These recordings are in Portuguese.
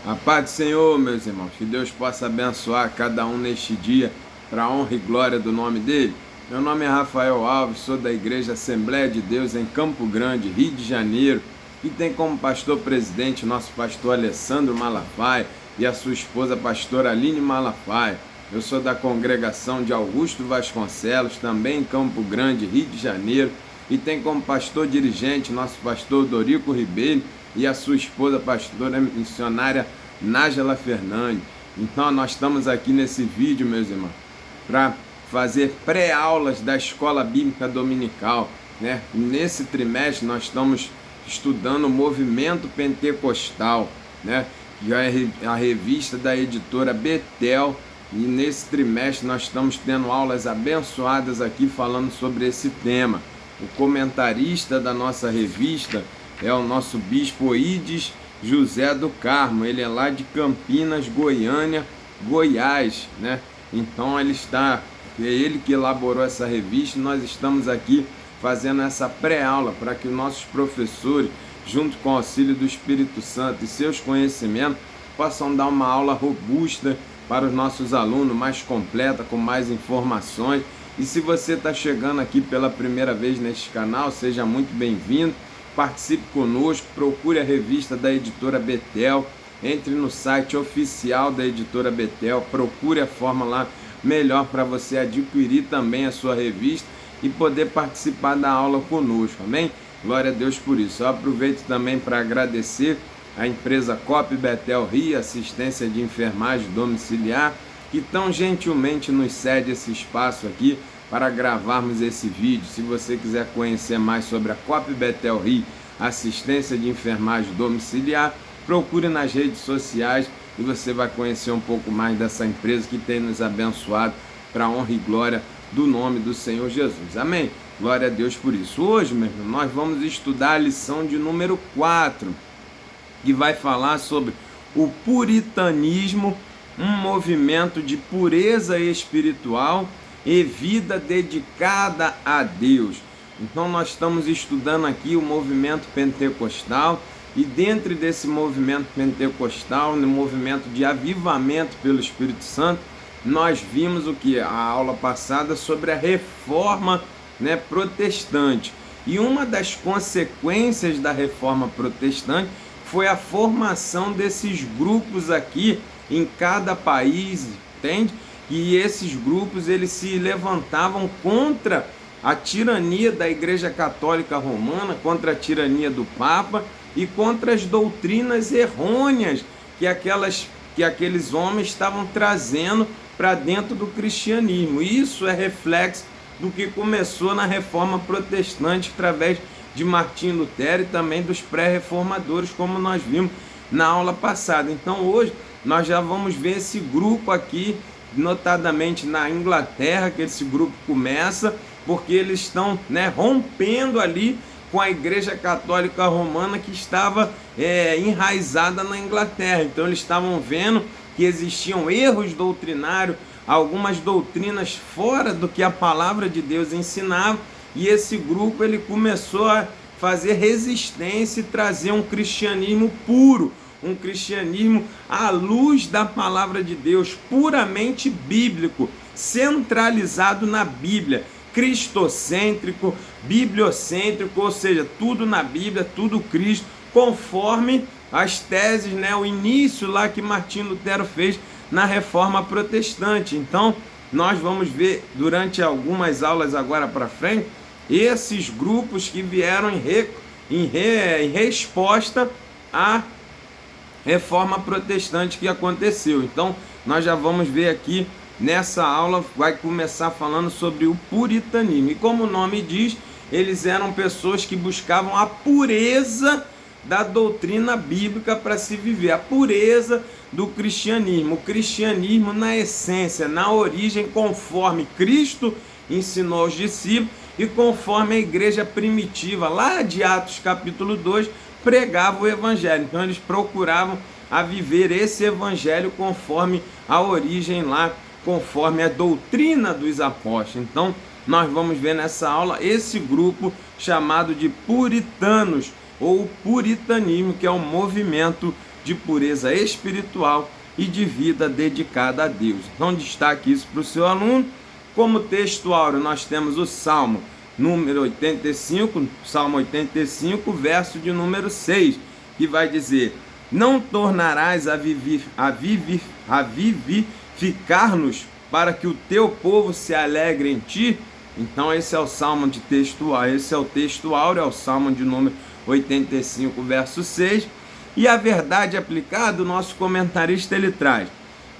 A paz do Senhor, meus irmãos, que Deus possa abençoar cada um neste dia, para a honra e glória do nome dele. Meu nome é Rafael Alves, sou da Igreja Assembleia de Deus em Campo Grande, Rio de Janeiro, e tem como pastor presidente nosso pastor Alessandro Malafaia e a sua esposa pastora Aline Malafaia. Eu sou da congregação de Augusto Vasconcelos, também em Campo Grande, Rio de Janeiro, e tem como pastor dirigente nosso pastor Dorico Ribeiro e a sua esposa pastora missionária Nájela Fernandes. Então nós estamos aqui nesse vídeo, meus irmãos, para fazer pré-aulas da Escola Bíblica Dominical, né? Nesse trimestre nós estamos estudando o Movimento Pentecostal, né? Que é a revista da editora Betel, e nesse trimestre nós estamos tendo aulas abençoadas aqui falando sobre esse tema. O comentarista da nossa revista é o nosso bispo Oídes José do Carmo. Ele é lá de Campinas, Goiânia, Goiás, né? Então é ele que elaborou essa revista, e nós estamos aqui fazendo essa pré-aula para que os nossos professores, junto com o auxílio do Espírito Santo e seus conhecimentos, possam dar uma aula robusta para os nossos alunos, mais completa, com mais informações. E se você está chegando aqui pela primeira vez neste canal, seja muito bem-vindo, participe conosco, procure a revista da editora Betel, entre no site oficial da editora Betel, procure a forma lá melhor para você adquirir também a sua revista e poder participar da aula conosco, amém? Glória a Deus por isso. Eu aproveito também para agradecer a empresa COP Betel Rio, assistência de enfermagem domiciliar, que tão gentilmente nos cede esse espaço aqui para gravarmos esse vídeo. Se você quiser conhecer mais sobre a COP Betel Rio, assistência de enfermagem domiciliar, procure nas redes sociais e você vai conhecer um pouco mais dessa empresa que tem nos abençoado para a honra e glória do nome do Senhor Jesus. Amém? Glória a Deus por isso. Hoje, meu irmão, nós vamos estudar a lição de número 4, que vai falar sobre o puritanismo, um movimento de pureza espiritual e vida dedicada a Deus. Então nós estamos estudando aqui o movimento pentecostal, e dentro desse movimento pentecostal, no movimento de avivamento pelo Espírito Santo, nós vimos o que? A aula passada sobre a reforma, né, protestante. E uma das consequências da reforma protestante foi a formação desses grupos aqui em cada país, entende? E esses grupos eles se levantavam contra a tirania da Igreja Católica Romana, contra a tirania do Papa e contra as doutrinas errôneas que aqueles homens estavam trazendo para dentro do cristianismo. Isso é reflexo do que começou na Reforma Protestante através de Martim Lutero e também dos pré-reformadores, como nós vimos na aula passada. Então hoje nós já vamos ver esse grupo aqui, notadamente na Inglaterra, que esse grupo começa, porque eles estão, né, rompendo ali com a Igreja Católica Romana que estava enraizada na Inglaterra. Então eles estavam vendo que existiam erros doutrinários, algumas doutrinas fora do que a palavra de Deus ensinava, e esse grupo ele começou a fazer resistência e trazer um cristianismo puro, um cristianismo à luz da palavra de Deus, puramente bíblico, centralizado na Bíblia, cristocêntrico, bibliocêntrico, ou seja, tudo na Bíblia, tudo Cristo, conforme as teses, né, o início lá que Martim Lutero fez na Reforma Protestante. Então, nós vamos ver durante algumas aulas agora para frente, esses grupos que vieram em resposta à Reforma Protestante que aconteceu. Então, nós já vamos ver aqui nessa aula, vai começar falando sobre o puritanismo. E como o nome diz, eles eram pessoas que buscavam a pureza da doutrina bíblica para se viver, a pureza do cristianismo. O cristianismo na essência, na origem, conforme Cristo ensinou aos discípulos e conforme a igreja primitiva, lá de Atos capítulo 2, pregava o evangelho. Então eles procuravam a viver esse evangelho conforme a origem lá, conforme a doutrina dos apóstolos. Então nós vamos ver nessa aula esse grupo chamado de puritanos, ou puritanismo, que é um movimento de pureza espiritual e de vida dedicada a Deus. Então destaque isso para o seu aluno. Como texto áureo nós temos o Salmo número 85, Salmo 85, verso de número 6, que vai dizer: não tornarás a vivificar-nos para que o teu povo se alegre em ti. Então esse é o Salmo de texto, esse é o texto áureo, é o Salmo de número 85, verso 6. E a verdade aplicada, o nosso comentarista ele traz: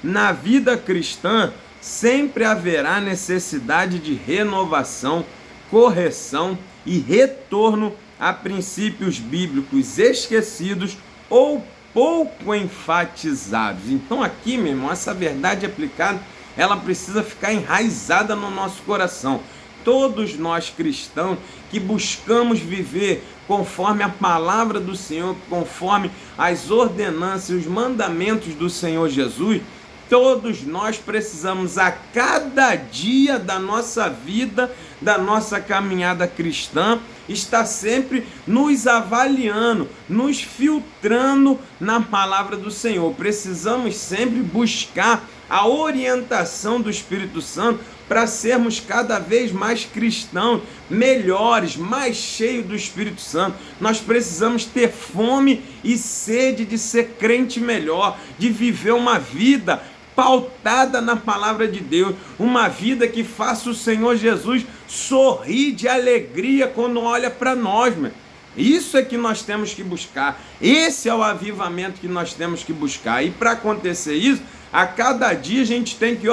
na vida cristã sempre haverá necessidade de renovação, correção e retorno a princípios bíblicos esquecidos ou pouco enfatizados. Então aqui, meu irmão, essa verdade aplicada, ela precisa ficar enraizada no nosso coração. Todos nós cristãos que buscamos viver conforme a palavra do Senhor, conforme as ordenanças e os mandamentos do Senhor Jesus, todos nós precisamos a cada dia da nossa vida, da nossa caminhada cristã, estar sempre nos avaliando, nos filtrando na palavra do Senhor. Precisamos sempre buscar a orientação do Espírito Santo para sermos cada vez mais cristãos, melhores, mais cheios do Espírito Santo. Nós precisamos ter fome e sede de ser crente melhor, de viver uma vida pautada na palavra de Deus, uma vida que faça o Senhor Jesus sorrir de alegria quando olha para nós, meu. Isso é que nós temos que buscar, esse é o avivamento que nós temos que buscar. E para acontecer isso, a cada dia a gente tem que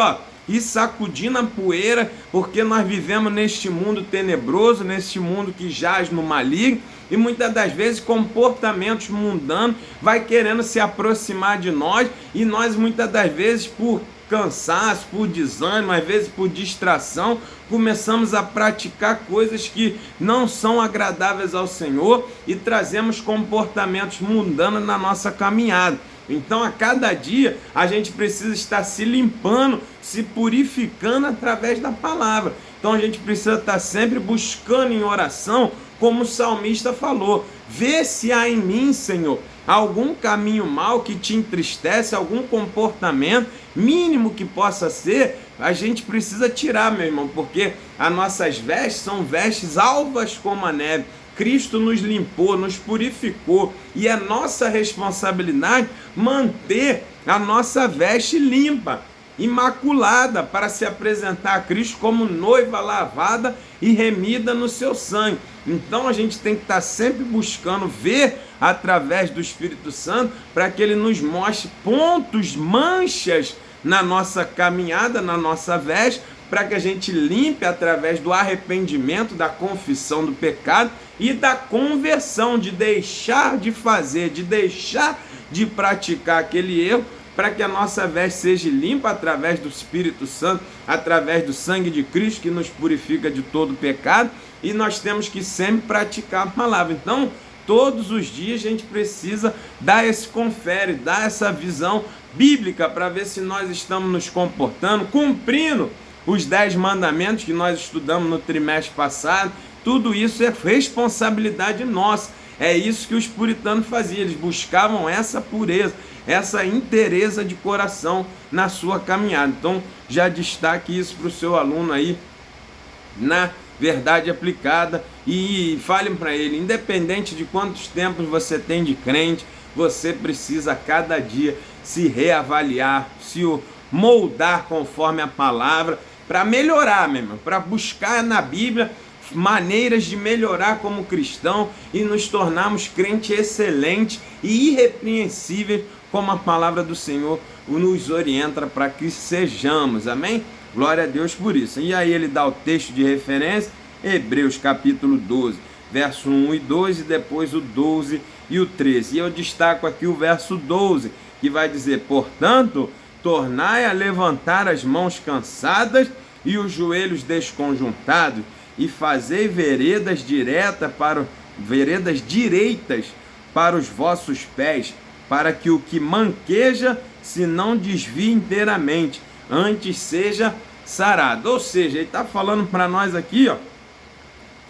ir sacudindo a poeira, porque nós vivemos neste mundo tenebroso, neste mundo que jaz no maligno, e muitas das vezes comportamentos mundanos vai querendo se aproximar de nós, e nós muitas das vezes por cansaço, por desânimo, às vezes por distração, começamos a praticar coisas que não são agradáveis ao Senhor e trazemos comportamentos mundanos na nossa caminhada. Então a cada dia a gente precisa estar se limpando, se purificando através da palavra. Então a gente precisa estar sempre buscando em oração, como o salmista falou: vê se há em mim, Senhor, algum caminho mau que te entristece, algum comportamento mínimo que possa ser, a gente precisa tirar, meu irmão, porque as nossas vestes são vestes alvas como a neve. Cristo nos limpou, nos purificou, e é nossa responsabilidade manter a nossa veste limpa, imaculada, para se apresentar a Cristo como noiva lavada e remida no seu sangue. Então a gente tem que estar sempre buscando ver através do Espírito Santo, para que ele nos mostre pontos, manchas na nossa caminhada, na nossa veste, para que a gente limpe através do arrependimento, da confissão do pecado e da conversão, de deixar de fazer, de deixar de praticar aquele erro, para que a nossa veste seja limpa através do Espírito Santo, através do sangue de Cristo que nos purifica de todo pecado. E nós temos que sempre praticar a palavra. Então, todos os dias a gente precisa dar esse confere, dar essa visão bíblica para ver se nós estamos nos comportando, cumprindo os 10 mandamentos que nós estudamos no trimestre passado. Tudo isso é responsabilidade nossa. É isso que os puritanos faziam, eles buscavam essa pureza, essa inteireza de coração na sua caminhada. Então já destaque isso para o seu aluno aí, na verdade aplicada, e falem para ele: independente de quantos tempos você tem de crente, você precisa a cada dia se reavaliar, se moldar conforme a palavra, para melhorar mesmo, para buscar na Bíblia maneiras de melhorar como cristão e nos tornarmos crentes excelentes e irrepreensíveis, como a palavra do Senhor nos orienta para que sejamos. Amém? Glória a Deus por isso. E aí ele dá o texto de referência, Hebreus capítulo 12, verso 1 e 2, e depois o 12 e o 13. E eu destaco aqui o verso 12, que vai dizer: portanto, tornai a levantar as mãos cansadas e os joelhos desconjuntados, e fazei veredas direitas para os vossos pés, para que o que manqueja se não desvie inteiramente, antes seja sarado. Ou seja, ele está falando para nós aqui,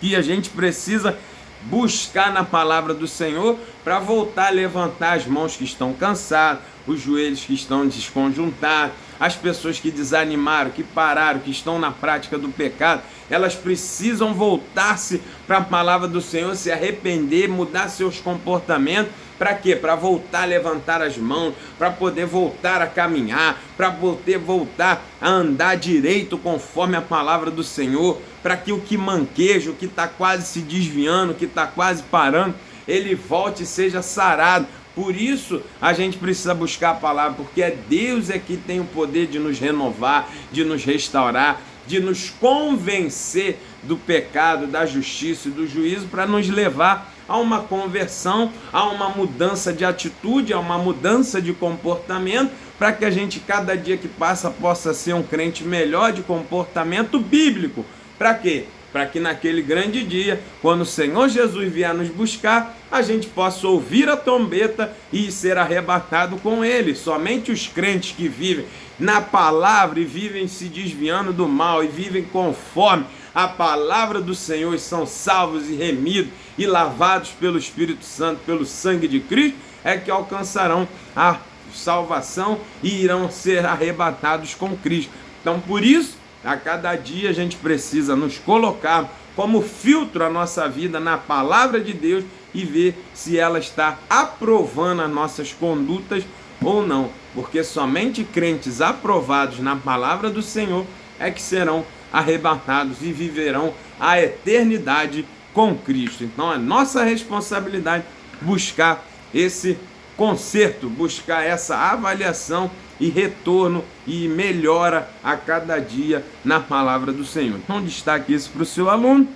que a gente precisa buscar na palavra do Senhor para voltar a levantar as mãos que estão cansadas, os joelhos que estão desconjuntados, as pessoas que desanimaram, que pararam, que estão na prática do pecado. Elas precisam voltar-se para a palavra do Senhor, se arrepender, mudar seus comportamentos. Para quê? Para voltar a levantar as mãos, para poder voltar a caminhar, para poder voltar a andar direito conforme a palavra do Senhor, para que o que manqueja, o que está quase se desviando, o que está quase parando, ele volte e seja sarado. Por isso a gente precisa buscar a palavra, porque Deus é que tem o poder de nos renovar, de nos restaurar, de nos convencer do pecado, da justiça e do juízo, para nos levar a uma conversão, a uma mudança de atitude, a uma mudança de comportamento, para que a gente, cada dia que passa, possa ser um crente melhor de comportamento bíblico. Para quê? Para que naquele grande dia, quando o Senhor Jesus vier nos buscar, a gente possa ouvir a trombeta e ser arrebatado com Ele. Somente os crentes que vivem na palavra e vivem se desviando do mal e vivem conforme a palavra do Senhor, são salvos e remidos e lavados pelo Espírito Santo, pelo sangue de Cristo, é que alcançarão a salvação e irão ser arrebatados com Cristo. Então, por isso, a cada dia a gente precisa nos colocar como filtro a nossa vida na palavra de Deus e ver se ela está aprovando as nossas condutas ou não, porque somente crentes aprovados na palavra do Senhor é que serão arrebatados e viverão a eternidade com Cristo. Então é nossa responsabilidade buscar esse conserto, buscar essa avaliação e retorno e melhora a cada dia na palavra do Senhor. Então destaque isso para o seu aluno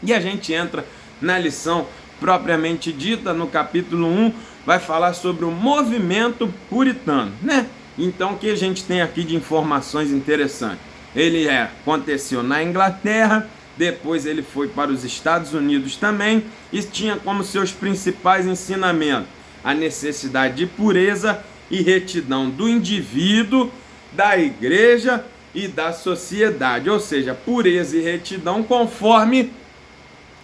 e a gente entra na lição propriamente dita. No capítulo 1 vai falar sobre o movimento puritano, né? Então o que a gente tem aqui de informações interessantes? Ele aconteceu na Inglaterra, depois ele foi para os Estados Unidos também e tinha como seus principais ensinamentos a necessidade de pureza e retidão do indivíduo, da igreja e da sociedade, ou seja, pureza e retidão conforme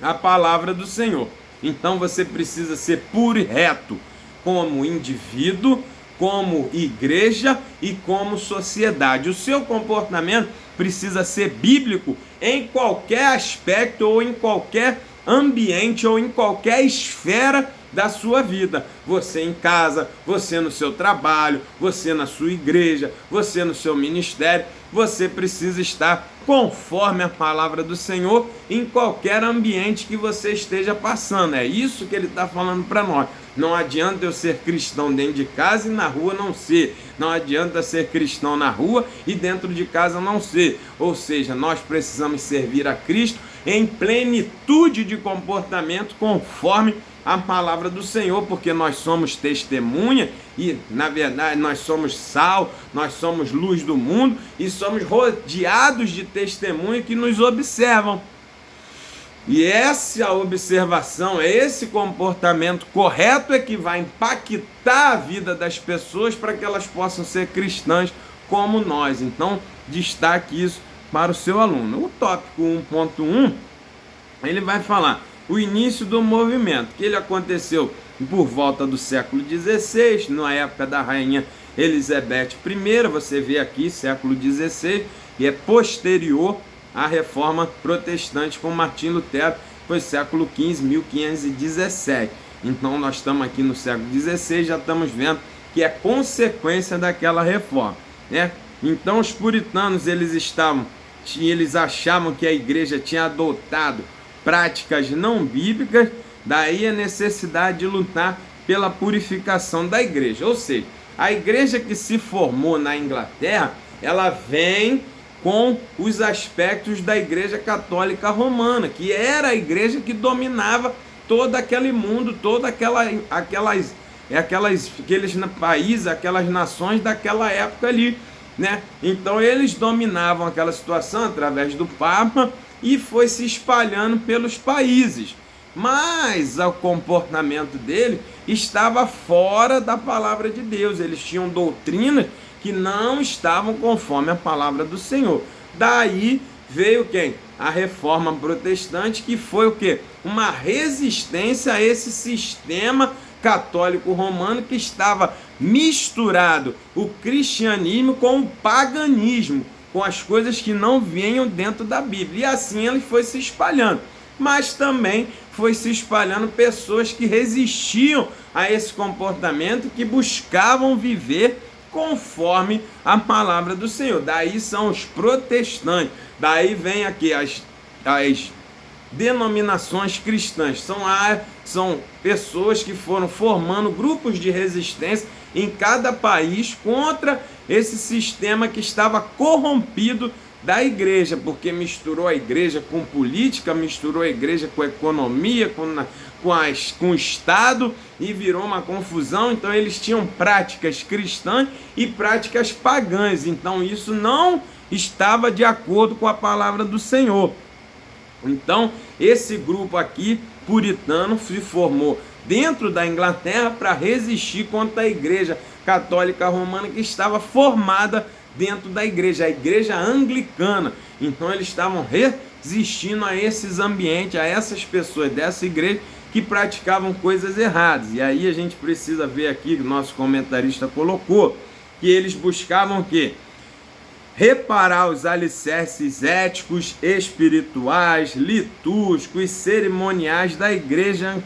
a palavra do Senhor. Então você precisa ser puro e reto como indivíduo, como igreja e como sociedade. O seu comportamento precisa ser bíblico em qualquer aspecto ou em qualquer ambiente ou em qualquer esfera da sua vida. Você em casa, você no seu trabalho, você na sua igreja, você no seu ministério, você precisa estar conforme a palavra do Senhor em qualquer ambiente que você esteja passando. É isso que ele está falando para nós. Não adianta eu ser cristão dentro de casa e na rua não ser. Não adianta ser cristão na rua e dentro de casa não ser. Ou seja, nós precisamos servir a Cristo em plenitude de comportamento conforme a palavra do Senhor, porque nós somos testemunha e, na verdade, nós somos sal, nós somos luz do mundo e somos rodeados de testemunha que nos observam. E essa observação, esse comportamento correto é que vai impactar a vida das pessoas para que elas possam ser cristãs como nós. Então, destaque isso para o seu aluno. O tópico 1.1, ele vai falar o início do movimento, que ele aconteceu por volta do século XVI, na época da rainha Elizabeth I, você vê aqui, século XVI, e é posterior à reforma protestante com Martim Lutero, foi século XV, 1517. Então nós estamos aqui no século XVI, já estamos vendo que é consequência daquela reforma, né? Então os puritanos, eles achavam que a igreja tinha adotado práticas não bíblicas, daí a necessidade de lutar pela purificação da igreja. Ou seja, a igreja que se formou na Inglaterra, ela vem com os aspectos da igreja católica romana, que era a igreja que dominava todo aquele mundo, toda aqueles países, aquelas nações daquela época ali, né? Então eles dominavam aquela situação através do Papa e foi se espalhando pelos países. Mas o comportamento dele estava fora da palavra de Deus. Eles tinham doutrinas que não estavam conforme a palavra do Senhor. Daí veio quem? A Reforma Protestante, que foi o quê? Uma resistência a esse sistema católico romano que estava misturado o cristianismo com o paganismo, com as coisas que não vinham dentro da Bíblia. E assim ele foi se espalhando. Mas também foi se espalhando pessoas que resistiam a esse comportamento, que buscavam viver conforme a palavra do Senhor. Daí são os protestantes. Daí vem aqui as denominações cristãs. São pessoas que foram formando grupos de resistência em cada país contra esse sistema que estava corrompido da igreja, porque misturou a igreja com política, misturou a igreja com a economia, com o Estado, e virou uma confusão. Então eles tinham práticas cristãs e práticas pagãs, então isso não estava de acordo com a palavra do Senhor. Então esse grupo aqui, puritano, se formou dentro da Inglaterra para resistir contra a igreja católica romana, que estava formada dentro da igreja, a igreja anglicana. Então eles estavam resistindo a esses ambientes, a essas pessoas dessa igreja que praticavam coisas erradas. E aí a gente precisa ver aqui, que o nosso comentarista colocou, que eles buscavam o quê? Reparar os alicerces éticos, espirituais, litúrgicos e cerimoniais da igreja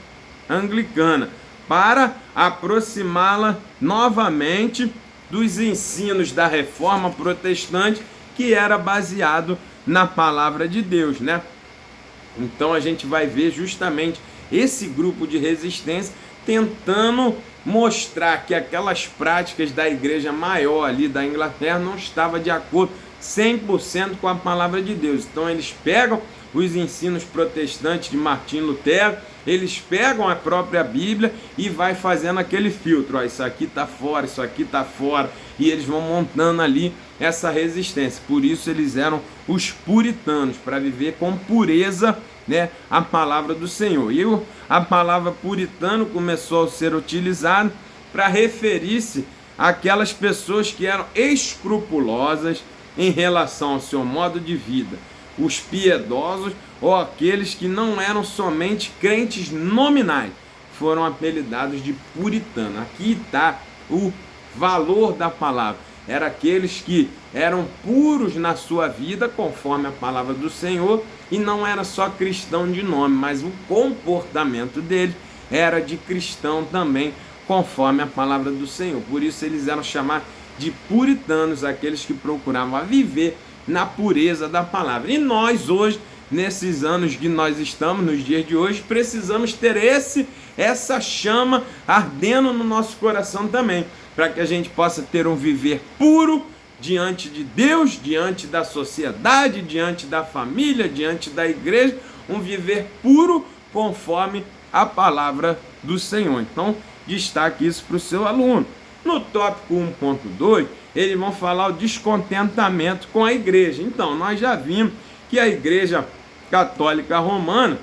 anglicana, para aproximá-la novamente dos ensinos da Reforma Protestante, que era baseado na palavra de Deus, né? Então a gente vai ver justamente esse grupo de resistência tentando mostrar que aquelas práticas da igreja maior ali da Inglaterra não estavam de acordo 100% com a palavra de Deus. Então eles pegam os ensinos protestantes de Martim Lutero, eles pegam a própria Bíblia e vai fazendo aquele filtro, ó, isso aqui está fora, isso aqui está fora, e eles vão montando ali essa resistência. Por isso eles eram os puritanos, para viver com pureza, né, a palavra do Senhor. E a palavra puritano começou a ser utilizada para referir-se àquelas pessoas que eram escrupulosas em relação ao seu modo de vida, os piedosos ou aqueles que não eram somente crentes nominais, foram apelidados de puritano. Aqui está o valor da palavra. Era aqueles que eram puros na sua vida, conforme a palavra do Senhor, e não era só cristão de nome, mas o comportamento dele era de cristão também, conforme a palavra do Senhor. Por isso eles eram chamados de puritanos, aqueles que procuravam viver na pureza da palavra. E nós hoje, nesses anos que nós estamos, nos dias de hoje, precisamos ter essa chama ardendo no nosso coração também, para que a gente possa ter um viver puro diante de Deus, diante da sociedade, diante da família, diante da igreja, um viver puro conforme a palavra do Senhor. Então, destaque isso para o seu aluno. No tópico 1.2, eles vão falar o descontentamento com a igreja. Então, nós já vimos que a igreja católica romana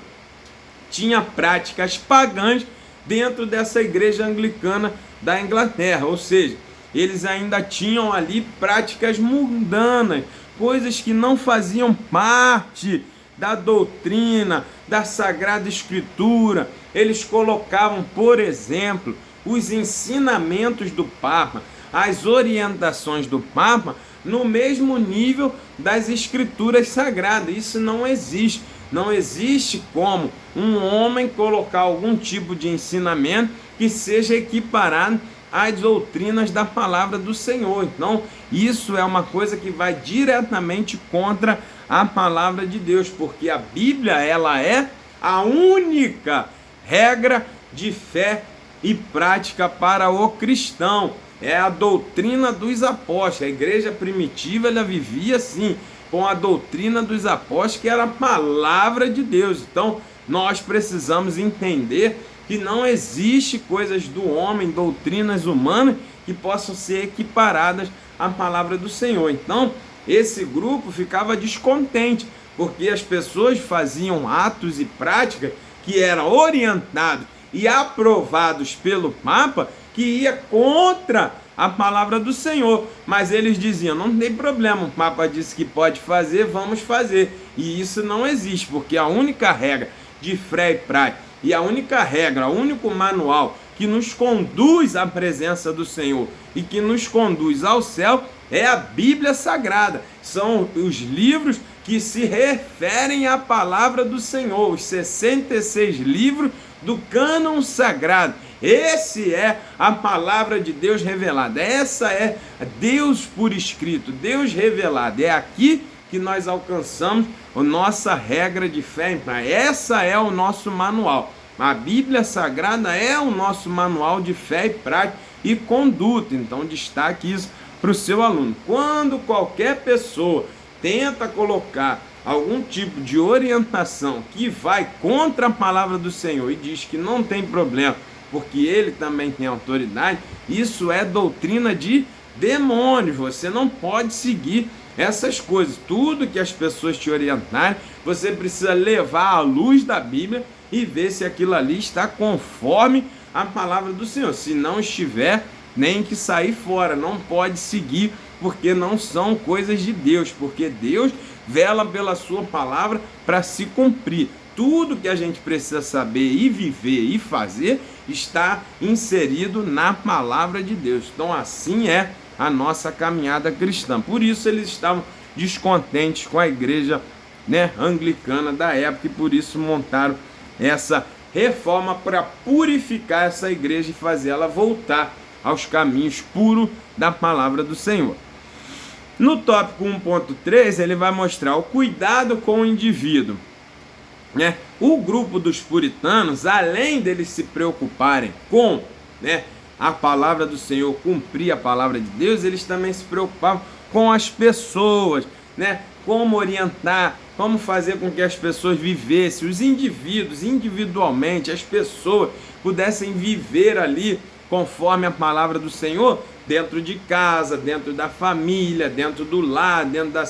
tinha práticas pagãs dentro dessa igreja anglicana da Inglaterra, ou seja, eles ainda tinham ali práticas mundanas, coisas que não faziam parte da doutrina, da Sagrada Escritura. Eles colocavam, por exemplo, os ensinamentos do Papa, as orientações do Papa, no mesmo nível das Escrituras Sagradas. Isso não existe. Não existe como um homem colocar algum tipo de ensinamento que seja equiparado às doutrinas da palavra do Senhor. Então, isso é uma coisa que vai diretamente contra a palavra de Deus, porque a Bíblia, ela é a única regra de fé e prática para o cristão. É a doutrina dos apóstolos. A igreja primitiva, ela vivia assim, com a doutrina dos apóstolos, que era a palavra de Deus. Então, nós precisamos entender que não existe coisas do homem, doutrinas humanas, que possam ser equiparadas à palavra do Senhor. Então, esse grupo ficava descontente, porque as pessoas faziam atos e práticas que eram orientados e aprovados pelo Papa, que ia contra a palavra do Senhor. Mas eles diziam, não tem problema, o Papa disse que pode fazer, vamos fazer. E isso não existe, porque a única regra de fé e prática, e a única regra, o único manual que nos conduz à presença do Senhor e que nos conduz ao céu é a Bíblia Sagrada. São os livros que se referem à palavra do Senhor, os 66 livros do cânon sagrado. Esse é a palavra de Deus revelada. Essa é Deus por escrito, Deus revelado. É aqui que nós alcançamos a nossa regra de fé. Essa é o nosso manual. A Bíblia Sagrada é o nosso manual de fé e prática e conduta. Então destaque isso para o seu aluno. Quando qualquer pessoa tenta colocar algum tipo de orientação que vai contra a palavra do Senhor e diz que não tem problema, porque ele também tem autoridade, isso é doutrina de demônios. Você não pode seguir essas coisas. Tudo que as pessoas te orientarem, você precisa levar à luz da Bíblia e ver se aquilo ali está conforme a palavra do Senhor. Se não estiver, nem que sair fora, não pode seguir, porque não são coisas de Deus, porque Deus vela pela sua palavra para se cumprir. Tudo que a gente precisa saber e viver e fazer está inserido na palavra de Deus. Então assim é a nossa caminhada cristã. Por isso eles estavam descontentes com a igreja, anglicana da época, e por isso montaram essa reforma para purificar essa igreja e fazer ela voltar aos caminhos puros da palavra do Senhor. No tópico 1.3 ele vai mostrar o cuidado com o indivíduo. O grupo dos puritanos, além deles se preocuparem com a palavra do Senhor, cumprir a palavra de Deus, eles também se preocupavam com as pessoas, como orientar, como fazer com que as pessoas vivessem, os indivíduos, individualmente, as pessoas pudessem viver ali conforme a palavra do Senhor, dentro de casa, dentro da família, dentro do lar, dentro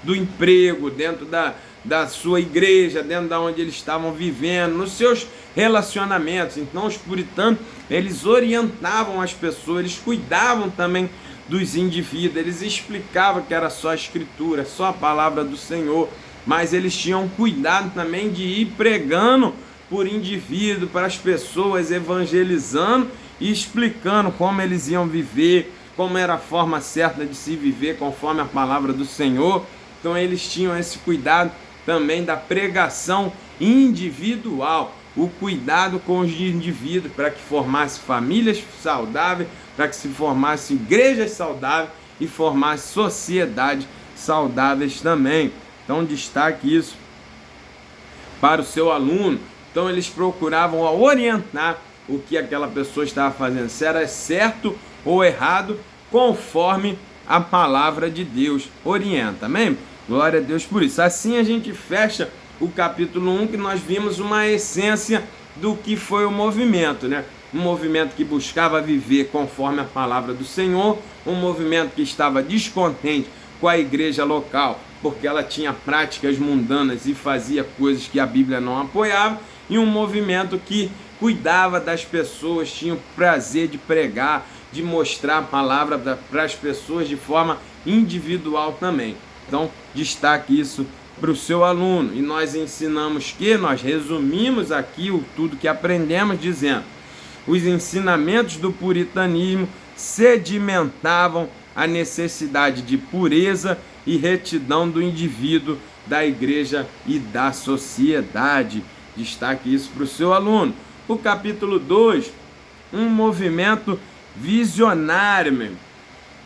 do emprego, dentro da sua igreja, dentro da onde eles estavam vivendo, nos seus relacionamentos. Então os puritanos, eles orientavam as pessoas, eles cuidavam também dos indivíduos, eles explicavam que era só a escritura, só a palavra do Senhor, mas eles tinham cuidado também de ir pregando por indivíduo, para as pessoas, evangelizando e explicando como eles iam viver, como era a forma certa de se viver conforme a palavra do Senhor. Então eles tinham esse cuidado também da pregação individual, o cuidado com os indivíduos, para que formasse famílias saudáveis, para que se formasse igrejas saudáveis e formasse sociedades saudáveis também. Então destaque isso para o seu aluno. Então eles procuravam orientar o que aquela pessoa estava fazendo, se era certo ou errado, conforme a palavra de Deus orienta. Amém? Glória a Deus por isso. Assim a gente fecha o capítulo 1, que nós vimos uma essência do que foi o movimento, Um movimento que buscava viver conforme a palavra do Senhor, um movimento que estava descontente com a igreja local, porque ela tinha práticas mundanas e fazia coisas que a Bíblia não apoiava, e um movimento que cuidava das pessoas, tinha o prazer de pregar, de mostrar a palavra para as pessoas de forma individual também. Então, destaque isso para o seu aluno. E nós ensinamos nós resumimos aqui tudo que aprendemos dizendo: os ensinamentos do puritanismo sedimentavam a necessidade de pureza e retidão do indivíduo, da igreja e da sociedade. Destaque isso para o seu aluno. O capítulo 2, um movimento visionário.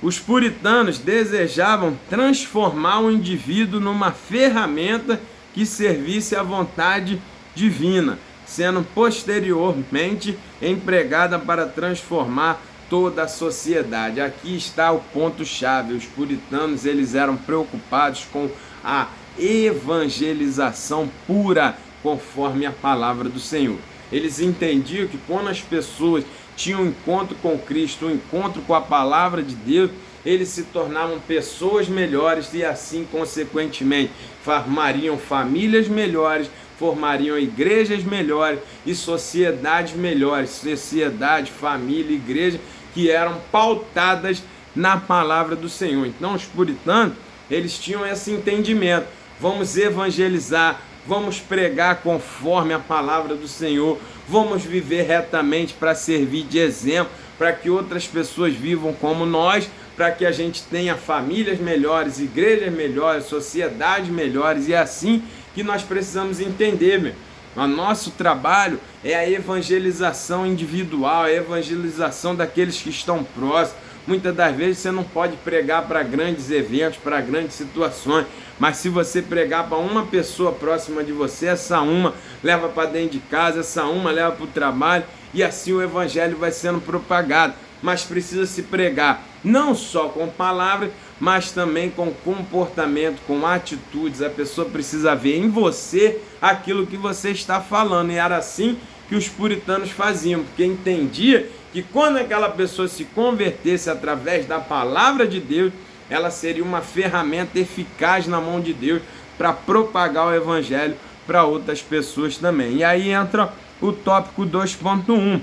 Os puritanos desejavam transformar o indivíduo numa ferramenta que servisse à vontade divina, sendo posteriormente empregada para transformar toda a sociedade. Aqui está o ponto-chave. Os puritanos, eles eram preocupados com a evangelização pura, conforme a palavra do Senhor. Eles entendiam que quando as pessoas tinham um encontro com Cristo, um encontro com a palavra de Deus, eles se tornavam pessoas melhores e assim, consequentemente, formariam famílias melhores, formariam igrejas melhores e sociedades melhores. Sociedade, família, igreja que eram pautadas na palavra do Senhor. Então os puritanos, eles tinham esse entendimento: vamos evangelizar, vamos pregar conforme a palavra do Senhor, vamos viver retamente para servir de exemplo, para que outras pessoas vivam como nós, para que a gente tenha famílias melhores, igrejas melhores, sociedades melhores. E é assim que nós precisamos entender, meu. O nosso trabalho é a evangelização individual, a evangelização daqueles que estão próximos. Muitas das vezes você não pode pregar para grandes eventos, para grandes situações, mas se você pregar para uma pessoa próxima de você, essa uma leva para dentro de casa, essa uma leva para o trabalho, e assim o evangelho vai sendo propagado. Mas precisa se pregar não só com palavras, mas também com comportamento, com atitudes. A pessoa precisa ver em você aquilo que você está falando, e era assim que os puritanos faziam, porque entendia que quando aquela pessoa se convertesse através da palavra de Deus, ela seria uma ferramenta eficaz na mão de Deus para propagar o evangelho para outras pessoas também. E aí entra o tópico 2.1,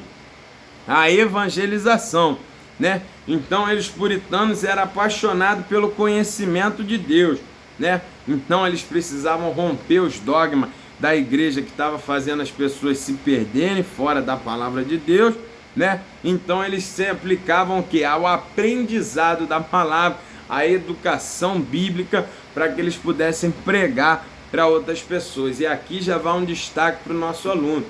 a evangelização, né? Então eles puritanos eram apaixonados pelo conhecimento de Deus, né? Então eles precisavam romper os dogmas da igreja que estava fazendo as pessoas se perderem fora da palavra de Deus, né? Então eles se aplicavam ao aprendizado da palavra, a educação bíblica, para que eles pudessem pregar para outras pessoas. E aqui já vai um destaque para o nosso aluno: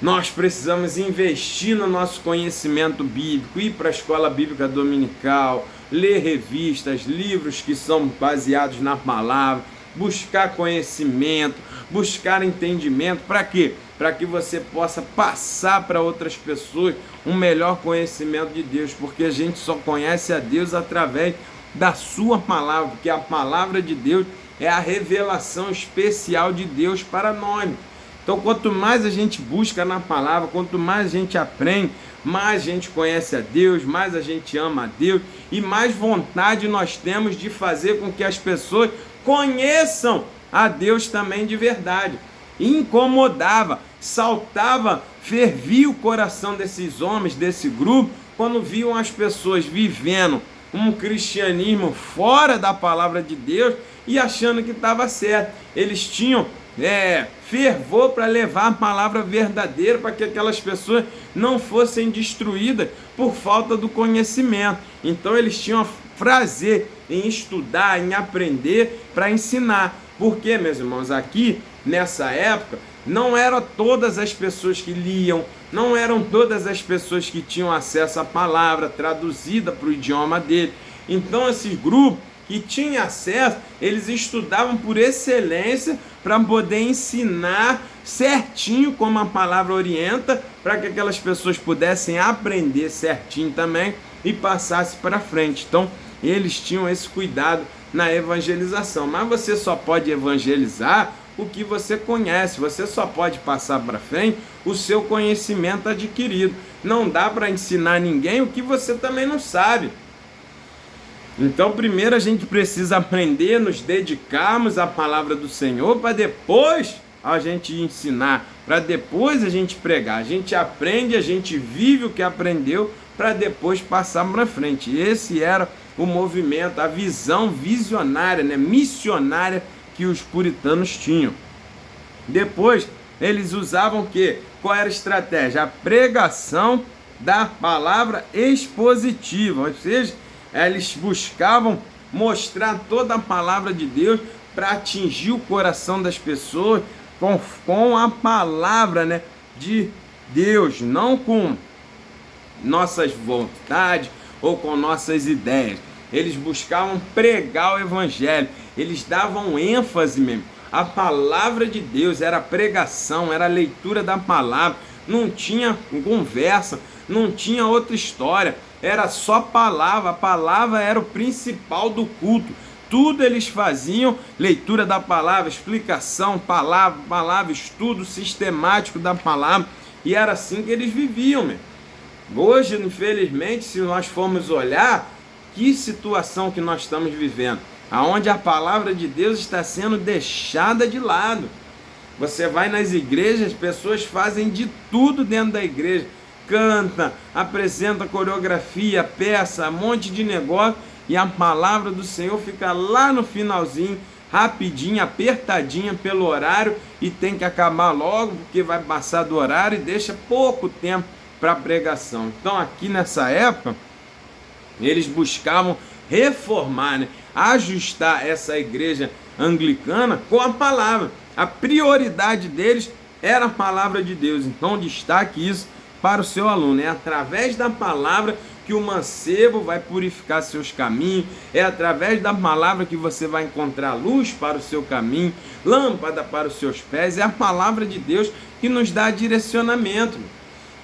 nós precisamos investir no nosso conhecimento bíblico, ir para a escola bíblica dominical, ler revistas, livros que são baseados na palavra, buscar conhecimento, buscar entendimento. Para quê? Para que você possa passar para outras pessoas um melhor conhecimento de Deus, porque a gente só conhece a Deus através da sua palavra, porque a palavra de Deus é a revelação especial de Deus para nós. Então, quanto mais a gente busca na palavra, quanto mais a gente aprende, mais a gente conhece a Deus, mais a gente ama a Deus, e mais vontade nós temos de fazer com que as pessoas conheçam a Deus também de verdade. Incomodava, saltava, fervia o coração desses homens, desse grupo, quando viam as pessoas vivendo um cristianismo fora da palavra de Deus e achando que estava certo. Eles tinham fervor para levar a palavra verdadeira, para que aquelas pessoas não fossem destruídas por falta do conhecimento. Então eles tinham prazer em estudar, em aprender, para ensinar. Porque, meus irmãos, aqui nessa época não eram todas as pessoas que liam, não eram todas as pessoas que tinham acesso à palavra traduzida para o idioma dele. Então esse grupo que tinha acesso, eles estudavam por excelência para poder ensinar certinho como a palavra orienta, para que aquelas pessoas pudessem aprender certinho também e passassem para frente. Então eles tinham esse cuidado na evangelização. Mas você só pode evangelizar o que você conhece, você só pode passar para frente o seu conhecimento adquirido. Não dá para ensinar ninguém o que você também não sabe. Então primeiro a gente precisa aprender, nos dedicarmos à palavra do Senhor, para depois a gente ensinar, para depois a gente pregar. A gente aprende, a gente vive o que aprendeu, para depois passar para frente. Esse era o movimento, a visão visionária, né, missionária que os puritanos tinham. Depois eles usavam o quê? Qual era a estratégia? A pregação da palavra expositiva, ou seja, eles buscavam mostrar toda a palavra de Deus para atingir o coração das pessoas com a palavra, né, de Deus, não com nossas vontades ou com nossas ideias. Eles buscavam pregar o evangelho, eles davam ênfase mesmo. A palavra de Deus era pregação, era leitura da palavra, não tinha conversa, não tinha outra história, era só palavra. A palavra era o principal do culto. Tudo eles faziam, leitura da palavra, explicação, palavra, estudo sistemático da palavra, e era assim que eles viviam, meu. Hoje, infelizmente, se nós formos olhar, que situação que nós estamos vivendo, aonde a palavra de Deus está sendo deixada de lado. Você vai nas igrejas, as pessoas fazem de tudo dentro da igreja, canta, apresenta coreografia, peça, um monte de negócio, e a palavra do Senhor fica lá no finalzinho, rapidinho, apertadinha pelo horário, e tem que acabar logo, porque vai passar do horário e deixa pouco tempo para pregação. Então aqui nessa época, eles buscavam reformar, né? Ajustar essa igreja anglicana com a palavra. A prioridade deles era a palavra de Deus. Então destaque isso para o seu aluno. É através da palavra que o mancebo vai purificar seus caminhos, é através da palavra que você vai encontrar luz para o seu caminho, lâmpada para os seus pés. É a palavra de Deus que nos dá direcionamento.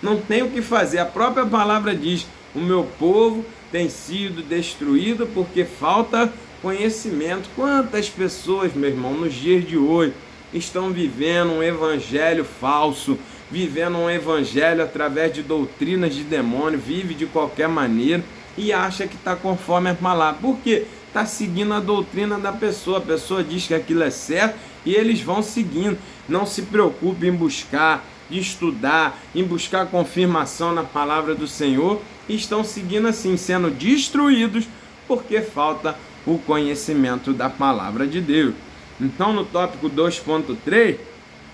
Não tem o que fazer. A própria palavra diz: o meu povo tem sido destruído porque falta conhecimento. Quantas pessoas, meu irmão, nos dias de hoje estão vivendo um evangelho falso, vivendo um evangelho através de doutrinas de demônio, vive de qualquer maneira e acha que está conforme a palavra. Por quê? Está seguindo a doutrina da pessoa. A pessoa diz que aquilo é certo e eles vão seguindo. Não se preocupe em buscar, de estudar, em buscar confirmação na palavra do Senhor, e estão seguindo assim, sendo destruídos porque falta o conhecimento da palavra de Deus. Então no tópico 2.3,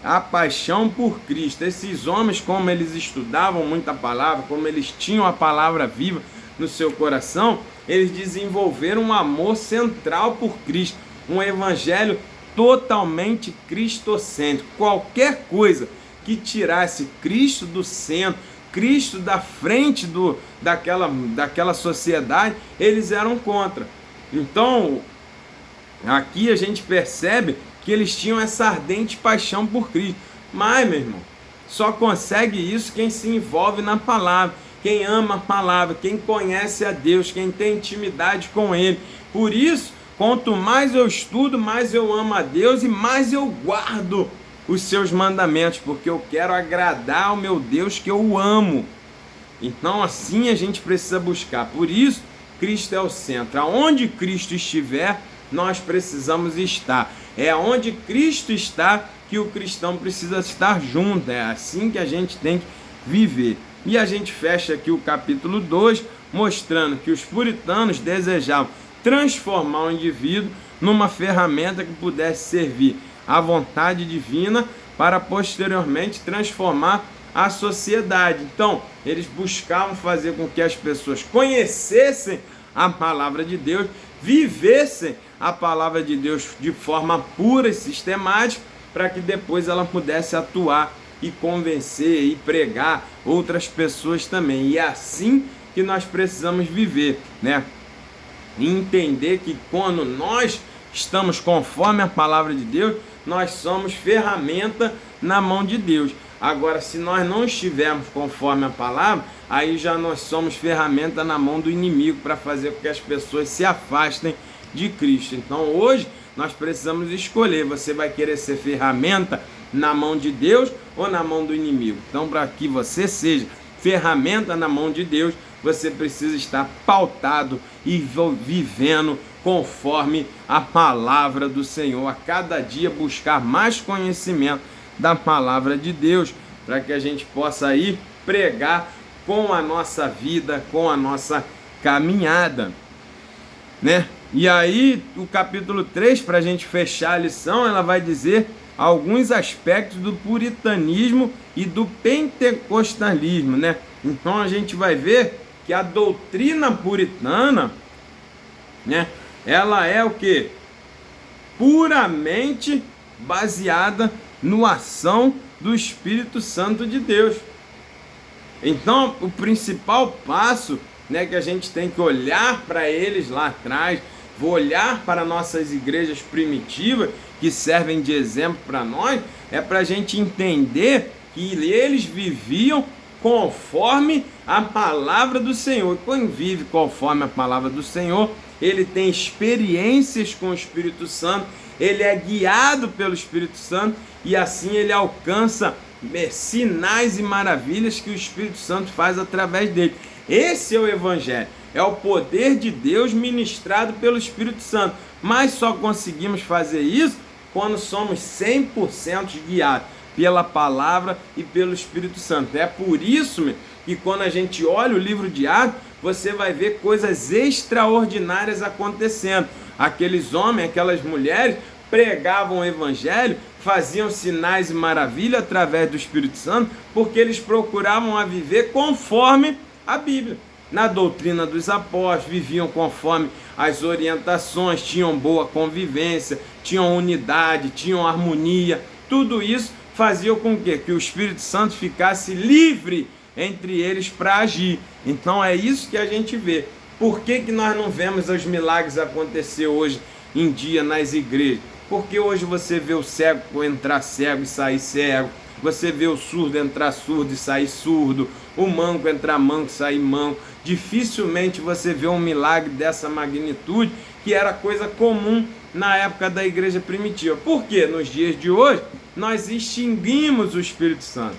a paixão por Cristo. Esses homens, como eles estudavam muita palavra, como eles tinham a palavra viva no seu coração, eles desenvolveram um amor central por Cristo, um evangelho totalmente cristocêntrico. Qualquer coisa que tirasse Cristo do centro, Cristo da frente daquela sociedade, eles eram contra. Então, aqui a gente percebe que eles tinham essa ardente paixão por Cristo. Mas, meu irmão, só consegue isso quem se envolve na palavra, quem ama a palavra, quem conhece a Deus, quem tem intimidade com Ele. Por isso, quanto mais eu estudo, mais eu amo a Deus e mais eu guardo os seus mandamentos, porque eu quero agradar ao meu Deus que eu amo. Então assim a gente precisa buscar. Por isso, Cristo é o centro. Aonde Cristo estiver, nós precisamos estar. É onde Cristo está que o cristão precisa estar junto. É assim que a gente tem que viver. E a gente fecha aqui o capítulo 2, mostrando que os puritanos desejavam transformar o indivíduo numa ferramenta que pudesse servir à vontade divina para posteriormente transformar a sociedade. Então, eles buscavam fazer com que as pessoas conhecessem a palavra de Deus, vivessem a palavra de Deus de forma pura e sistemática, para que depois ela pudesse atuar e convencer e pregar outras pessoas também. E é assim que nós precisamos viver, né? E entender que quando nós estamos conforme a palavra de Deus, nós somos ferramenta na mão de Deus. Agora, se nós não estivermos conforme a palavra, aí já nós somos ferramenta na mão do inimigo para fazer com que as pessoas se afastem de Cristo. Então hoje nós precisamos escolher: você vai querer ser ferramenta na mão de Deus ou na mão do inimigo? Então, para que você seja ferramenta na mão de Deus, você precisa estar pautado e vivendo conforme a palavra do Senhor. A cada dia buscar mais conhecimento da palavra de Deus, para que a gente possa aí pregar com a nossa vida, com a nossa caminhada, né? E aí o capítulo 3, para a gente fechar a lição, ela vai dizer alguns aspectos do puritanismo e do pentecostalismo, né? Então a gente vai ver que a doutrina puritana, né, ela é o que? Puramente baseada no ação do Espírito Santo de Deus. Então, o principal passo, né, que a gente tem que olhar para eles lá atrás, vou olhar para nossas igrejas primitivas, que servem de exemplo para nós, é para a gente entender que eles viviam conforme a palavra do Senhor. Quem vive conforme a palavra do Senhor, ele tem experiências com o Espírito Santo, ele é guiado pelo Espírito Santo, e assim ele alcança sinais e maravilhas que o Espírito Santo faz através dele. Esse é o Evangelho, é o poder de Deus ministrado pelo Espírito Santo. Mas só conseguimos fazer isso quando somos 100% guiados pela palavra e pelo Espírito Santo. É por isso E quando a gente olha o livro de Atos, você vai ver coisas extraordinárias acontecendo. Aqueles homens, aquelas mulheres pregavam o evangelho, faziam sinais e maravilhas através do Espírito Santo, porque eles procuravam a viver conforme a Bíblia. Na doutrina dos apóstolos, viviam conforme as orientações, tinham boa convivência, tinham unidade, tinham harmonia. Tudo isso fazia com que o Espírito Santo ficasse livre entre eles para agir. Então é isso que a gente vê. Por que nós não vemos os milagres acontecer hoje em dia nas igrejas? Porque hoje você vê o cego entrar cego e sair cego, você vê o surdo entrar surdo e sair surdo, o manco entrar manco e sair manco. Dificilmente você vê um milagre dessa magnitude, que era coisa comum na época da igreja primitiva. Por quê? Nos dias de hoje, nós extinguimos o Espírito Santo.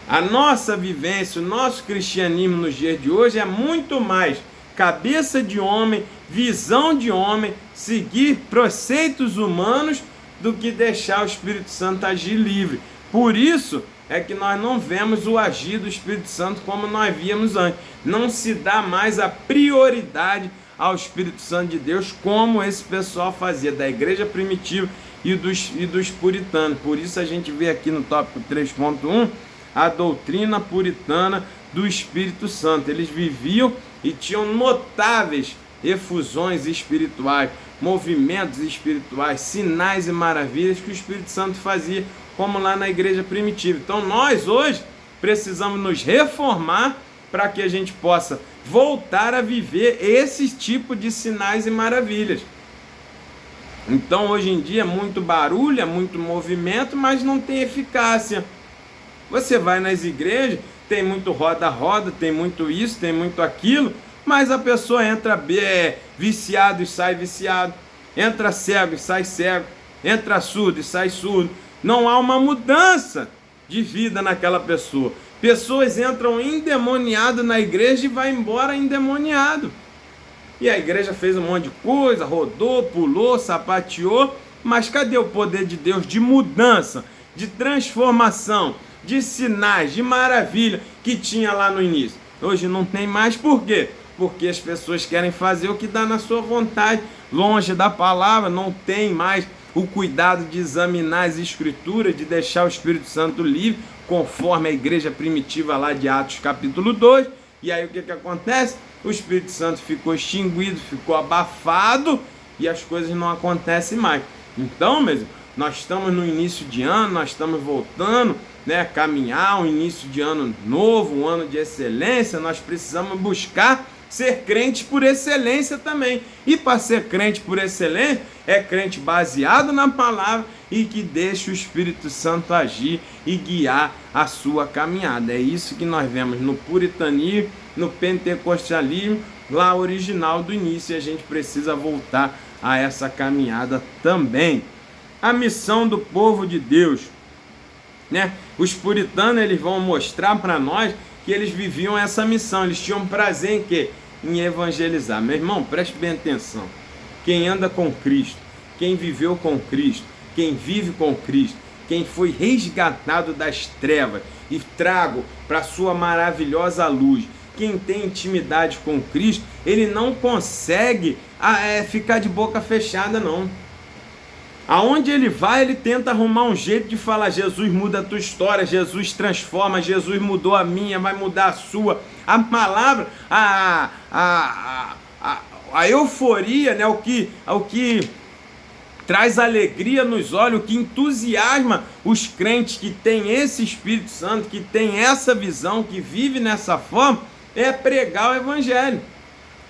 A nossa vivência, o nosso cristianismo nos dias de hoje é muito mais cabeça de homem, visão de homem, seguir preceitos humanos, do que deixar o Espírito Santo agir livre. Por isso é que nós não vemos o agir do Espírito Santo como nós víamos antes. Não se dá mais a prioridade ao Espírito Santo de Deus, como esse pessoal fazia, da igreja primitiva e dos puritanos. Por isso a gente vê aqui no tópico 3.1 a doutrina puritana do Espírito Santo. Eles viviam e tinham notáveis efusões espirituais, movimentos espirituais, sinais e maravilhas que o Espírito Santo fazia, como lá na igreja primitiva. Então nós hoje precisamos nos reformar para que a gente possa voltar a viver esse tipo de sinais e maravilhas. Então hoje em dia é muito barulho, é muito movimento, mas não tem eficácia. Você vai nas igrejas, tem muito roda-roda, tem muito isso, tem muito aquilo, mas a pessoa entra viciado e sai viciado, entra cego e sai cego, entra surdo e sai surdo. Não há uma mudança de vida naquela pessoa. Pessoas entram endemoniadas na igreja e vai embora endemoniado. E a igreja fez um monte de coisa, rodou, pulou, sapateou, mas cadê o poder de Deus de mudança, de transformação, de sinais, de maravilha que tinha lá no início? Hoje não tem mais. Por quê? Porque as pessoas querem fazer o que dá na sua vontade, longe da palavra. Não tem mais o cuidado de examinar as escrituras, de deixar o Espírito Santo livre, conforme a igreja primitiva lá de Atos capítulo 2. E aí o que acontece? O Espírito Santo ficou extinguido, ficou abafado e as coisas não acontecem mais. Então, mesmo, nós estamos no início de ano, nós estamos voltando, a caminhar, um início de ano novo, um ano de excelência. Nós precisamos buscar ser crente por excelência também. E para ser crente por excelência, é crente baseado na palavra e que deixa o Espírito Santo agir e guiar a sua caminhada. É isso que nós vemos no puritanismo, no pentecostalismo, lá original do início. E a gente precisa voltar a essa caminhada também. A missão do povo de Deus, Os puritanos, eles vão mostrar para nós que eles viviam essa missão. Eles tinham prazer em quê? Em evangelizar. Meu irmão, preste bem atenção. Quem anda com Cristo, quem viveu com Cristo, quem vive com Cristo, quem foi resgatado das trevas e trago para a sua maravilhosa luz, quem tem intimidade com Cristo, ele não consegue ficar de boca fechada, não. Aonde ele vai, ele tenta arrumar um jeito de falar: Jesus muda a tua história, Jesus transforma, Jesus mudou a minha, vai mudar a sua. A palavra, a euforia, o que traz alegria nos olhos, o que entusiasma os crentes que têm esse Espírito Santo, que tem essa visão, que vive nessa forma, é pregar o Evangelho,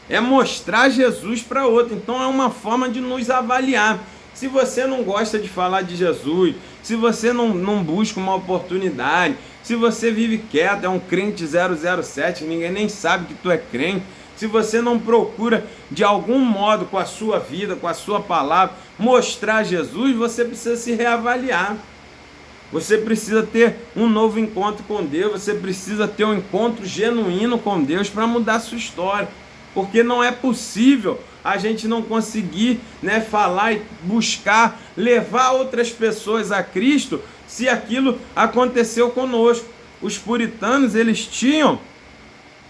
é mostrar Jesus para outro. Então é uma forma de nos avaliar. Se você não gosta de falar de Jesus, se você não busca uma oportunidade, se você vive quieto, é um crente 007, ninguém nem sabe que tu é crente, se você não procura de algum modo com a sua vida, com a sua palavra, mostrar Jesus, você precisa se reavaliar. Você precisa ter um novo encontro com Deus, você precisa ter um encontro genuíno com Deus para mudar a sua história. Porque não é possível a gente não conseguir falar e buscar levar outras pessoas a Cristo se aquilo aconteceu conosco. os puritanos, eles tinham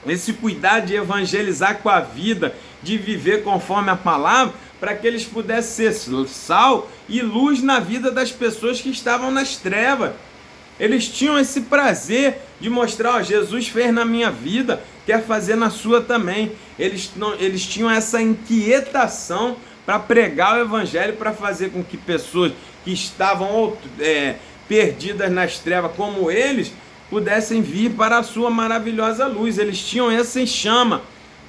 esse cuidado de evangelizar com a vida, de viver conforme a palavra, para que eles pudessem ser sal e luz na vida das pessoas que estavam nas trevas. Eles tinham esse prazer de mostrar, ó, Jesus fez na minha vida, quer fazer na sua também. Eles tinham essa inquietação para pregar o evangelho, para fazer com que pessoas que estavam perdidas nas trevas como eles, pudessem vir para a sua maravilhosa luz. Eles tinham essa chama.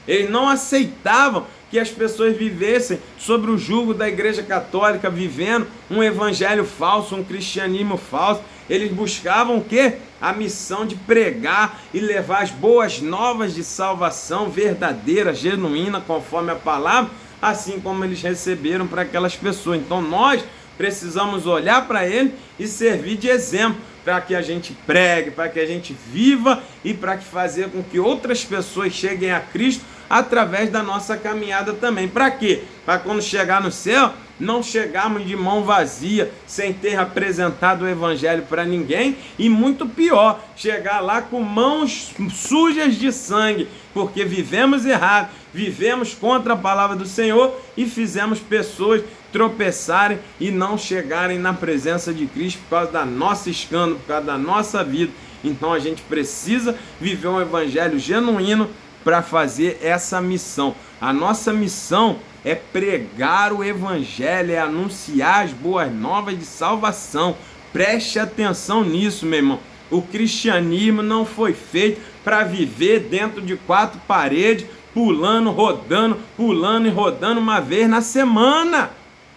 Eles não aceitavam que as pessoas vivessem sobre o jugo da Igreja Católica, vivendo um evangelho falso, um cristianismo falso. Eles buscavam o quê? A missão de pregar e levar as boas novas de salvação verdadeira, genuína, conforme a palavra, assim como eles receberam para aquelas pessoas. Então nós precisamos olhar para ele e servir de exemplo, para que a gente pregue, para que a gente viva e para que fazer com que outras pessoas cheguem a Cristo através da nossa caminhada também. Para quê? Para quando chegar no céu, não chegarmos de mão vazia, sem ter apresentado o evangelho para ninguém, e muito pior, chegar lá com mãos sujas de sangue, porque vivemos errado, vivemos contra a palavra do Senhor e fizemos pessoas tropeçarem e não chegarem na presença de Cristo por causa da nossa escândalo, por causa da nossa vida. Então a gente precisa viver um evangelho genuíno para fazer essa missão. A nossa missão é pregar o evangelho, é anunciar as boas novas de salvação. Preste atenção nisso, meu irmão. O cristianismo não foi feito para viver dentro de quatro paredes, pulando e rodando uma vez na semana.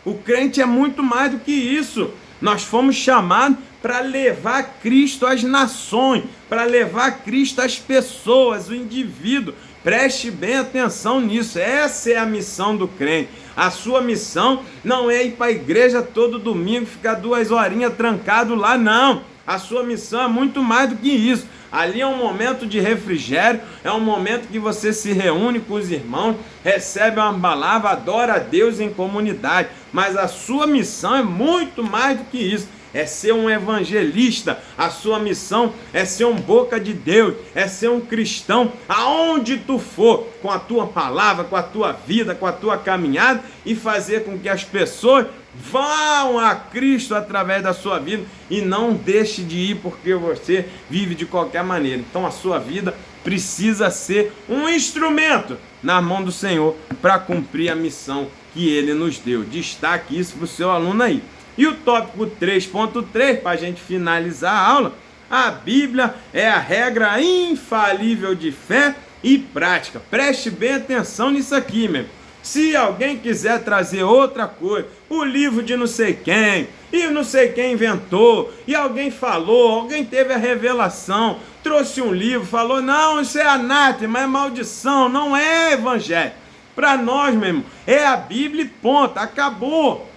O crente é muito mais do que isso. Nós fomos chamados para levar Cristo às nações, para levar Cristo às pessoas, o indivíduo. Preste bem atenção nisso. Essa é a missão do crente. A sua missão não é ir para a igreja todo domingo, ficar 2 horinhas trancado lá, não. A sua missão é muito mais do que isso. Ali é um momento de refrigério, é um momento que você se reúne com os irmãos, recebe uma palavra, adora a Deus em comunidade. Mas a sua missão é muito mais do que isso. É ser um evangelista. A sua missão é ser um boca de Deus, é ser um cristão aonde tu for, com a tua palavra, com a tua vida, com a tua caminhada, e fazer com que as pessoas vão a Cristo através da sua vida e não deixe de ir porque você vive de qualquer maneira. Então a sua vida precisa ser um instrumento na mão do Senhor para cumprir a missão que Ele nos deu. Destaque isso para o seu aluno aí. E o tópico 3.3, para a gente finalizar a aula: a Bíblia é a regra infalível de fé e prática. Preste bem atenção nisso aqui, meu. Se alguém quiser trazer outra coisa, o livro de não sei quem, e não sei quem inventou, e alguém falou, alguém teve a revelação, trouxe um livro, falou, não, isso é anátema, é maldição, não é evangelho. Para nós, meu irmão, é a Bíblia e ponto, acabou.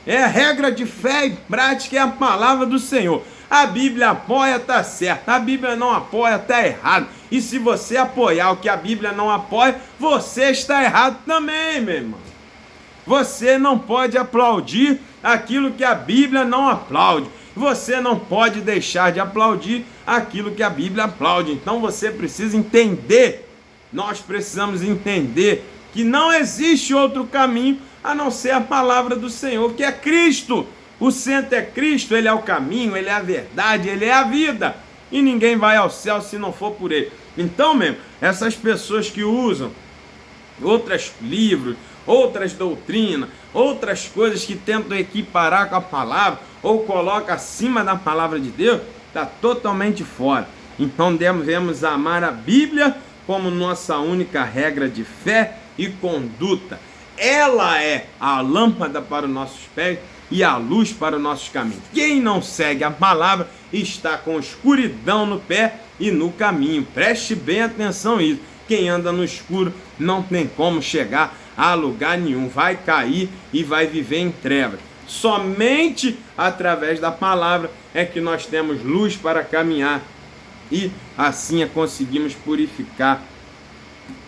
É a regra de fé e prática, é a palavra do Senhor. A Bíblia apoia, está certo. A Bíblia não apoia, está errado. E se você apoiar o que a Bíblia não apoia, você está errado também, meu irmão. Você não pode aplaudir aquilo que a Bíblia não aplaude. Você não pode deixar de aplaudir aquilo que a Bíblia aplaude. Então você precisa entender. Nós precisamos entender que não existe outro caminho a não ser a palavra do Senhor, que é Cristo. O centro é Cristo, Ele é o caminho, Ele é a verdade, Ele é a vida. E ninguém vai ao céu se não for por Ele. Então, mesmo, essas pessoas que usam outros livros, outras doutrinas, outras coisas que tentam equiparar com a palavra, ou colocam acima da palavra de Deus, está totalmente fora. Então devemos amar a Bíblia como nossa única regra de fé e conduta. Ela é a lâmpada para os nossos pés e a luz para os nossos caminhos. Quem não segue a palavra está com escuridão no pé e no caminho. Preste bem atenção nisso. Quem anda no escuro não tem como chegar a lugar nenhum. Vai cair e vai viver em trevas. Somente através da palavra é que nós temos luz para caminhar e assim conseguimos purificar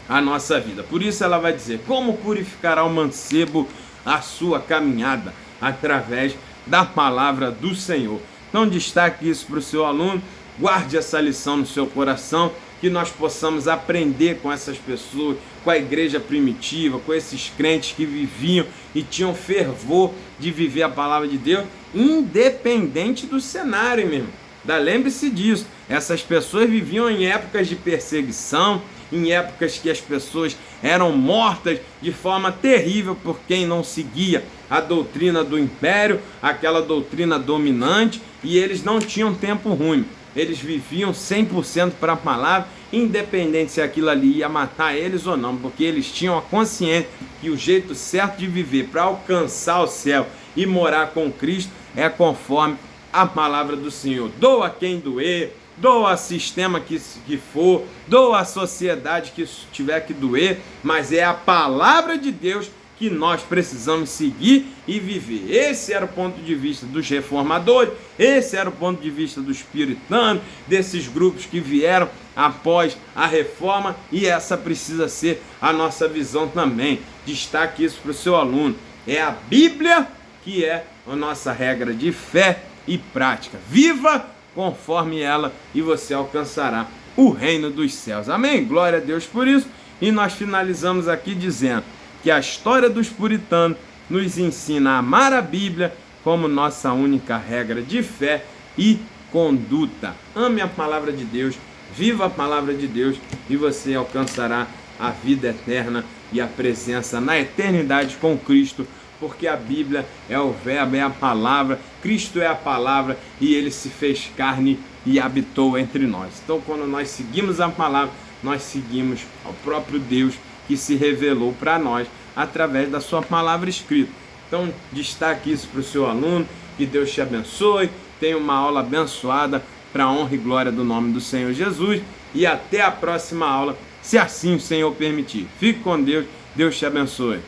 a nossa vida. Por isso ela vai dizer: como purificará o mancebo a sua caminhada? Através da palavra do Senhor. Então destaque isso para o seu aluno, Guarde essa lição no seu coração, que nós possamos aprender com essas pessoas, com a igreja primitiva, com esses crentes que viviam e tinham fervor de viver a palavra de Deus, independente do cenário mesmo. Lembre-se disso, essas pessoas viviam em épocas de perseguição, em épocas que as pessoas eram mortas de forma terrível por quem não seguia a doutrina do império, aquela doutrina dominante, e eles não tinham tempo ruim. Eles viviam 100% para a palavra, independente se aquilo ali ia matar eles ou não, porque eles tinham a consciência que o jeito certo de viver para alcançar o céu e morar com Cristo é conforme a palavra do Senhor. Doa quem doer, doa a sistema que for, doa a sociedade que tiver que doer, mas é a palavra de Deus que nós precisamos seguir e viver. Esse era o ponto de vista dos reformadores, esse era o ponto de vista dos puritanos, desses grupos que vieram após a reforma, e essa precisa ser a nossa visão também. Destaque isso para o seu aluno. É a Bíblia que é a nossa regra de fé e prática. Viva conforme ela e você alcançará o reino dos céus. Amém? Glória a Deus por isso. E nós finalizamos aqui dizendo que a história dos puritanos nos ensina a amar a Bíblia como nossa única regra de fé e conduta. Ame a palavra de Deus, viva a palavra de Deus e você alcançará a vida eterna e a presença na eternidade com Cristo, porque a Bíblia é o verbo, é a palavra, Cristo é a palavra e ele se fez carne e habitou entre nós. Então, quando nós seguimos a palavra, nós seguimos ao próprio Deus que se revelou para nós através da sua palavra escrita. Então, destaque isso para o seu aluno, que Deus te abençoe, tenha uma aula abençoada para a honra e glória do nome do Senhor Jesus, e até a próxima aula, se assim o Senhor permitir. Fique com Deus, Deus te abençoe.